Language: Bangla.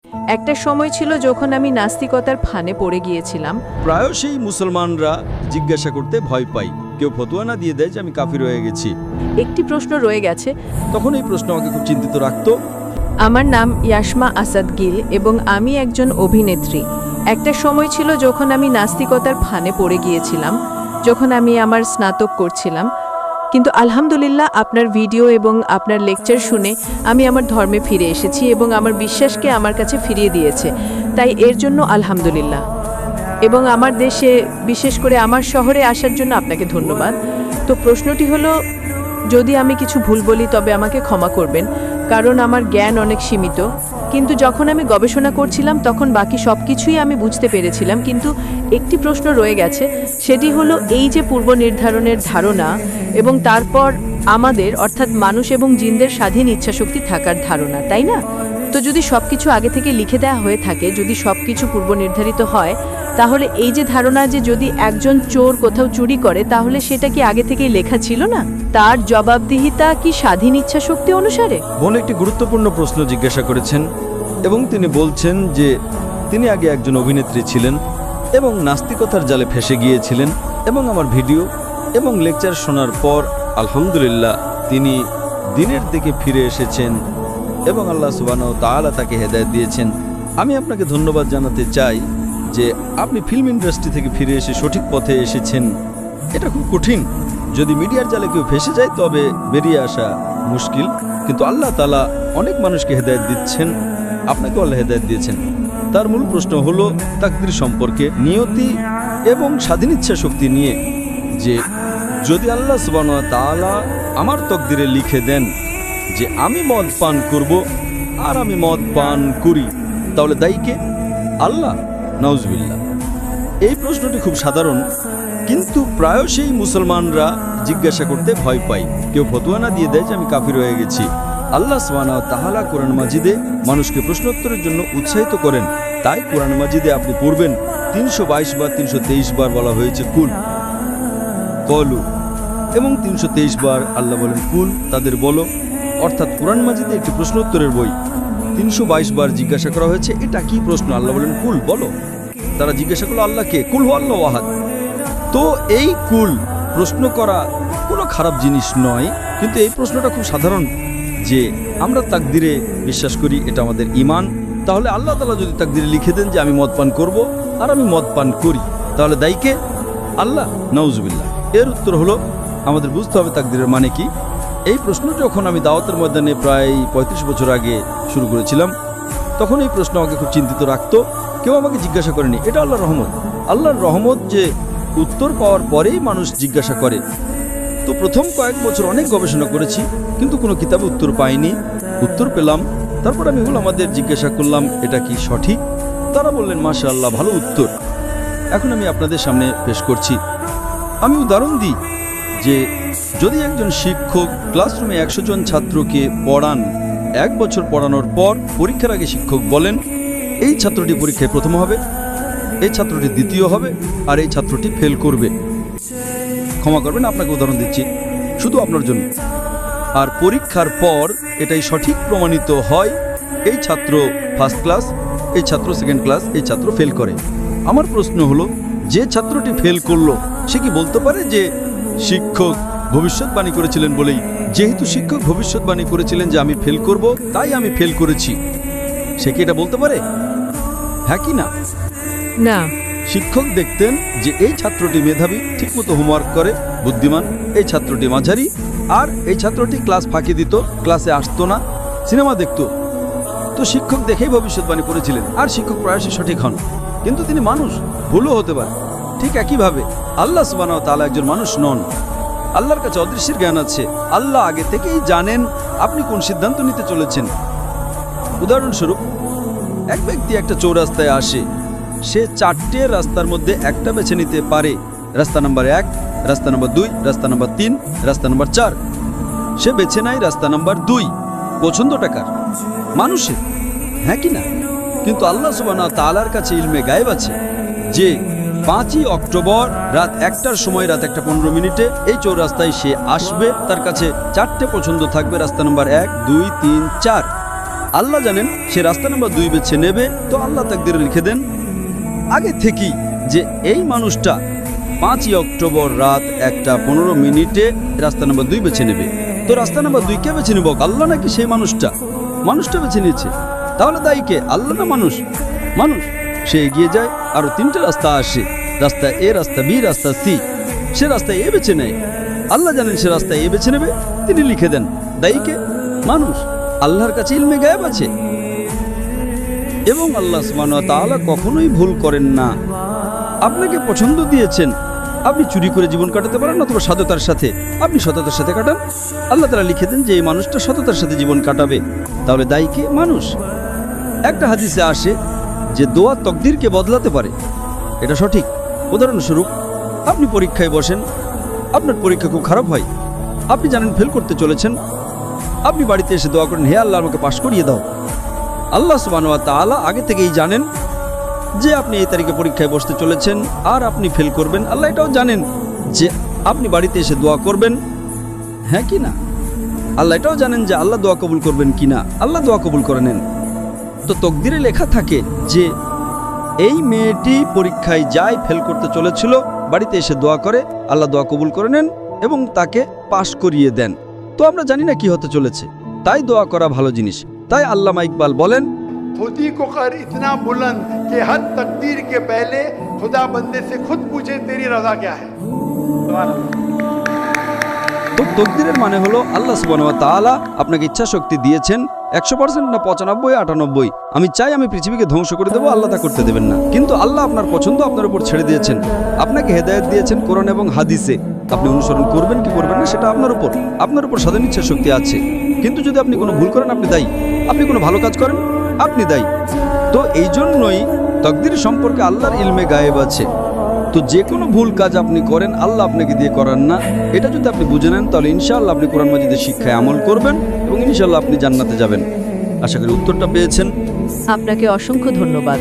একটা সময় ছিল যখন আমি নাস্তিকতার ফানে পড়ে গিয়েছিলাম। প্রায়শই মুসলমানরা জিজ্ঞাসা করতে ভয় পায়, কেউ ফতোয়া না দিয়ে দেয় যে আমি কাফির হয়ে গেছি। একটি প্রশ্ন রয়ে গেছে। তখন এই প্রশ্ন আমাকে খুব চিন্তিত রাখতো। আমার নাম ইয়াসমা আসাদ গিল এবং আমি একজন অভিনেত্রী। একটা সময় ছিল যখন আমি নাস্তিকতার ফানে পড়ে গিয়েছিলাম, যখন আমি আমার স্নাতক করছিলাম। কিন্তু আলহামদুলিল্লাহ আপনার ভিডিও এবং আপনার লেকচার শুনে আমি আমার ধর্মে ফিরে এসেছি এবং আমার বিশ্বাসকে আমার কাছে ফিরিয়ে দিয়েছে। তাই এর জন্য আলহামদুলিল্লাহ। এবং আমার দেশে, বিশেষ করে আমার শহরে আসার জন্য আপনাকে ধন্যবাদ। তো প্রশ্নটি হলো, যদি আমি কিছু ভুল বলি তবে আমাকে ক্ষমা করবেন, কারণ আমার জ্ঞান অনেক সীমিত। কিন্তু যখন আমি গবেষণা করছিলাম তখন বাকি সব কিছুই আমি বুঝতে পেরেছিলাম। কিন্তু একটি প্রশ্ন রয়ে গেছে, সেটি হলো এই যে পূর্ব নির্ধারণের ধারণা এবং তারপর আমাদের অর্থাৎ মানুষ এবং জিনদের স্বাধীন ইচ্ছাশক্তি থাকার ধারণা, তাই না? তো যদি সব কিছু আগে থেকে লিখে দেওয়া হয়ে থাকে, যদি সব কিছু পূর্ব নির্ধারিত হয়, তাহলে এই যে ধারণা যে যদি একজন চোর কোথাও চুরি করে তাহলে সেটা কি আগে থেকেই লেখা ছিল না? তার জবাবদিহিতা কি স্বাধীন ইচ্ছাশক্তি অনুসারে? বোন একটি গুরুত্বপূর্ণ প্রশ্ন জিজ্ঞাসা করেছেন এবং তিনি বলছেন যে তিনি আগে একজন অভিনেত্রী ছিলেন এবং নাস্তিকতার জালে ফেঁসে গিয়েছিলেন এবং আমার ভিডিও এবং লেকচার শোনার পর আলহামদুলিল্লাহ তিনি দিনের দিকে ফিরে এসেছেন এবং আল্লাহ সুবহানাহু ওয়া তাআলা তাকে হেদায়েত দিয়েছেন। আমি আপনাকে ধন্যবাদ জানাতে চাই যে আপনি ফিল্ম ইন্ডাস্ট্রি থেকে ফিরে এসে সঠিক পথে এসেছেন। এটা খুব কঠিন, যদি মিডিয়ার জালে কেউ ফেঁসে যায় তবে বেরিয়ে আসা মুশকিল, কিন্তু আল্লাহ তাআলা অনেক মানুষকে হেদায়েত দিচ্ছেন, আপনাকে আল্লাহ হেদায়েত দিয়েছেন। তার মূল প্রশ্ন হলো তাকদীর সম্পর্কে, নিয়তি এবং স্বাধীন ইচ্ছা শক্তি নিয়ে, যে যদি আল্লাহ সুবহানাহু ওয়া তাআলা আমার তকদিরে লিখে দেন যে আমি মদ পান করব আর আমি মদ পান করি, তাহলে দায়ী কে? আল্লাহ? নাউজুবিল্লাহ। এই প্রশ্নটি খুব সাধারণ, কিন্তু প্রায়শই মুসলমানরা জিজ্ঞাসা করতে ভয় পায়, কেউ ফতোয়া না দিয়ে দেয় যে আমি কাফির হয়ে গেছি। আল্লাহ সুবহানাহু ওয়া তাআলা কোরআন মাজিদে মানুষকে প্রশ্নোত্তরের জন্য উৎসাহিত করেন। তাই কোরআন মাজিদে আপনি পড়বেন 322 বার 323 বার বলা হয়েছে কুল কলু, এবং 323 বার আল্লাহ বলেন কুল, তাদের বলো। অর্থাৎ কোরআন মাজিদে একটি প্রশ্নোত্তরের বই। 322 বার জিজ্ঞাসা করা হয়েছে এটা কি প্রশ্ন, আল্লাহ বলেন কুল, বলো। তারা জিজ্ঞাসা করলো আল্লাহকে, কুল হু আল্লাহু আহাদ। তো এই কুল প্রশ্ন করা কোনো খারাপ জিনিস নয়, কিন্তু এই প্রশ্নটা খুব সাধারণ যে আমরা তাকদিরে বিশ্বাস করি, এটা আমাদের ঈমান। তাহলে আল্লাহ তাআলা যদি তাকদিরে লিখে দেন যে আমি মদ পান করব আর আমি মদ পান করি, তাহলে দায়ী কে? আল্লাহ? নাউজুবিল্লাহ। এর উত্তর হলো আমাদের বুঝতে হবে তাকদিরের মানে কি। এই প্রশ্ন যখন আমি দাওয়াতের ময়দানে প্রায় 35 বছর আগে শুরু করেছিলাম, তখন এই প্রশ্ন আমাকে খুব চিন্তিত রাখতো। কেউ আমাকে জিজ্ঞাসা করেনি, এটা আল্লাহর রহমত। আল্লাহর রহমত যে উত্তর পাওয়ার পরেই মানুষ জিজ্ঞাসা করে। তো প্রথম কয়েক বছর অনেক গবেষণা করেছি, কিন্তু কোনো কিতাবে উত্তর পাইনি। উত্তর পেলাম, তারপর আমি আমাদের জিজ্ঞাসা করলাম এটা কি সঠিক। তারা বললেন মাশাআল্লাহ, ভালো উত্তর। এখন আমি আপনাদের সামনে পেশ করছি। আমি উদাহরণ দিই যে যদি একজন শিক্ষক ক্লাসরুমে 100 জন ছাত্রকে পড়ান, 1 বছর পড়ানোর পর পরীক্ষার আগে শিক্ষক বলেন এই ছাত্রটি পরীক্ষায় প্রথম হবে, এই ছাত্রটি দ্বিতীয় হবে আর এই ছাত্রটি ফেল করবে। ক্ষমা করবেন, আপনাকে উদাহরণ দিচ্ছি শুধু আপনার জন্য। আর পরীক্ষার পর এটাই সঠিক প্রমাণিত হয়, এই ছাত্র ফার্স্ট ক্লাস, এই ছাত্র সেকেন্ড ক্লাস, এই ছাত্র ফেল করে। আমার প্রশ্ন হলো, যে ছাত্রটি ফেল করলো সে কি বলতে পারে যে শিক্ষক ভবিষ্যৎবাণী করেছিলেন বলেই, যেহেতু শিক্ষক ভবিষ্যৎবাণী করেছিলেন যে আমি ফেল করব তাই আমি ফেল করেছি, সে কি এটা বলতে পারে? হ্যাঁ কি না? না। শিক্ষক দেখতেন যে এই ছাত্রটি মেধাবী, ঠিকমতো হোমওয়ার্ক করে, বুদ্ধিমান, এই ছাত্রটি মাঝারি, আর এই ছাত্রটি ক্লাস ফাঁকি দিত, ক্লাসে আসতো না, সিনেমা দেখতো। তো শিক্ষক দেখেই ভবিষ্যৎবাণী করেছিলেন, আর শিক্ষক প্রায়শই সঠিক হন, কিন্তু তিনি মানুষ, ভুলও হতে পারে। ঠিক একইভাবে আল্লাহ সুবহানাহু ওয়া তাআলা একজন মানুষ নন, আল্লাহর কাছে অদৃশ্যের জ্ঞান আছে। আল্লাহ আগে থেকেই জানেন আপনি কোন সিদ্ধান্ত নিতে চলেছেন। উদাহরণস্বরূপ, এক ব্যক্তি একটা চৌরাস্তায় আসে, সে 4টে রাস্তার মধ্যে একটা বেছে নিতে পারে, রাস্তা নাম্বার 1, রাস্তা নাম্বার 2, রাস্তা নাম্বার 3, রাস্তা নাম্বার 4। সে বেছে নেয় রাস্তা নাম্বার 2। পছন্দটা কার? মানুষের, হ্যাঁ কি না? কিন্তু আল্লাহ সুবহানাহু ওয়া তাআলার কাছে ইলমে গায়েব আছে যে 5ই অক্টোবর রাত 1টার সময়, রাত 1:15 এই চৌরাস্তায় সে আসবে, তার কাছে 4টে পছন্দ থাকবে, রাস্তা নাম্বার 1, 2, 3, 4। আল্লাহ জানেন সে রাস্তা নাম্বার 2 বেছে নেবে, তো আল্লাহ তাকদিরে লিখে দেন আগে থেকেই যে এই মানুষটা 5ই অক্টোবর রাত 1:15 রাস্তা নাম্বার 2 বেছে নেবে। তো রাস্তা নাম্বার 2 কে বেছে নেব, আল্লাহ নাকি সেই মানুষটা বেছে নিয়েছে? তাহলে দায়ী কে, আল্লাহ না মানুষ? মানুষ। সে এগিয়ে যায়, আরো 3টে রাস্তা আসে, রাস্তা এ, রাস্তা বি, রাস্তা সি। সে রাস্তা এ বেছে নেয়, আল্লাহ জানেন সে রাস্তা এ বেছে নেবে, তিনি লিখে দেন। দায়ী কে? মানুষ। আল্লাহর কাছে ইলমে গায়েব আছে এবং আল্লাহ সুবহানাহু ওয়া তাআলা কখনোই ভুল করেন না। আপনাকে পছন্দ দিয়েছেন, আপনি চুরি করে জীবন কাটাতে পারেন অথবা সততার সাথে, আপনি সততার সাথে কাটান, আল্লাহ তাআলা লিখে দেন যে এই মানুষটা সততার সাথে জীবন কাটাবে। তাহলে দায়ী কে? মানুষ। একটা হাদিসে আসে যে দোয়া তকদিরকে বদলাতে পারে, এটা সঠিক। উদাহরণস্বরূপ, আপনি পরীক্ষায় বসেন, আপনার পরীক্ষা খুব খারাপ হয়, আপনি জানেন ফেল করতে চলেছেন, আপনি বাড়িতে এসে দোয়া করেন, হে আল্লাহ আমাকে পাশ করিয়ে দাও। আল্লাহ সুবহানাহু ওয়া তাআলা আগে থেকেই জানেন যে আপনি এই তারিখে পরীক্ষায় বসতে চলেছেন আর আপনি ফেল করবেন। আল্লাহ এটাও জানেন যে আপনি বাড়িতে এসে দোয়া করবেন, হ্যাঁ কি না? আল্লাহ এটাও জানেন যে আল্লাহ দোয়া কবুল করবেন কি না। আল্লাহ দোয়া কবুল করে নেন। তো তকদিরে লেখা থাকে যে এই মেয়েটি পরীক্ষায় যায়, ফেল করতে চলেছিল, বাড়িতে এসে দোয়া করে, আল্লাহ দোয়া কবুল করে নেন এবং তাকে পাশ করিয়ে দেন। তো আমরা জানি না কি হতে চলেছে, তাই দোয়া করা ভালো জিনিস। তাই আল্লামা ইকবাল বলেন, खुदी को कर इतना बुलंद कि हर तकदीर के पहले खुदा बंदे से खुद पूछे तेरी रजा क्या है। তো তকদিরের মানে হলো আল্লাহ সুবহানাহু ওয়া তাআলা আপনাকে ইচ্ছা শক্তি দিয়েছেন 100% না 95, 98। আমি চাই আমি পৃথিবীকে ধ্বংস করে দেবো, আল্লাহ তা করতে দেবেন না। কিন্তু আল্লাহ আপনার পছন্দ আপনার উপর ছেড়ে দিয়েছেন, আপনাকে হেদায়েত দিয়েছেন কোরআন এবং হাদিসে। আপনি অনুসরণ করবেন কি করবেন না সেটা আপনার উপর স্বাধীন ইচ্ছা শক্তি আছে। কিন্তু যদি আপনি কোনো ভুল করেন আপনি দায়ী, আপনি কোনো ভালো কাজ করেন আপনি দায়ী। তো এই জন্যই তকদির সম্পর্কে আল্লাহর ইলমে গায়েব আছে। তো যে কোনো ভুল কাজ আপনি করেন আল্লাহ আপনাকে দিয়ে করান না। এটা যদি আপনি বুঝে নেন তাহলে ইনশাআল্লাহ আপনি কোরআন মাজিদের শিক্ষায় আমল করবেন এবং ইনশাআল্লাহ আপনি জান্নাতে যাবেন। আশা করি উত্তরটা পেয়েছেন। আপনাকে অসংখ্য ধন্যবাদ।